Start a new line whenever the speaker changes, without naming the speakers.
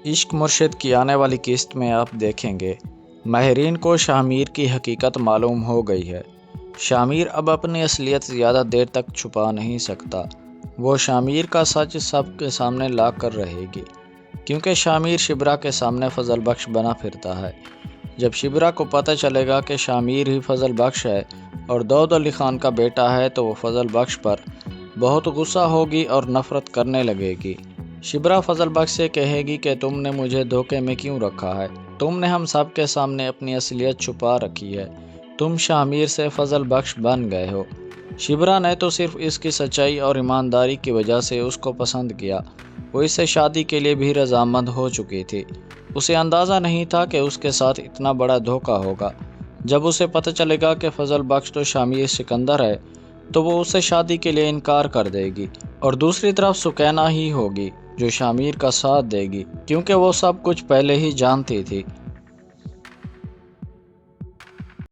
عشق مرشد کی آنے والی قسط میں آپ دیکھیں گے ماہرین کو شاہ میر کی حقیقت معلوم ہو گئی ہے۔ شاہ میر اب اپنی اصلیت زیادہ دیر تک چھپا نہیں سکتا۔ وہ شاہ میر کا سچ سب کے سامنے لا کر رہے گی، کیونکہ شاہ میر شبرا کے سامنے فضل بخش بنا پھرتا ہے۔ جب شبرا کو پتہ چلے گا کہ شاہ میر ہی فضل بخش ہے اور داؤد علی خان کا بیٹا ہے تو وہ فضل بخش پر بہت غصہ ہوگی اور نفرت کرنے لگے گی۔ شبرا فضل بخش سے کہے گی کہ تم نے مجھے دھوکے میں کیوں رکھا ہے؟ تم نے ہم سب کے سامنے اپنی اصلیت چھپا رکھی ہے۔ تم شاہ میر سے فضل بخش بن گئے ہو۔ شبرا نے تو صرف اس کی سچائی اور ایمانداری کی وجہ سے اس کو پسند کیا۔ وہ اس سے شادی کے لیے بھی رضامند ہو چکی تھی۔ اسے اندازہ نہیں تھا کہ اس کے ساتھ اتنا بڑا دھوکہ ہوگا۔ جب اسے پتہ چلے گا کہ فضل بخش تو شاہ میر سکندر ہے تو وہ اس سے شادی کے لیے انکار کر دے گی، اور دوسری طرف سکینہ ہی ہوگی جو شاہ میر کا ساتھ دے گی، کیونکہ وہ سب کچھ پہلے ہی جانتی تھی۔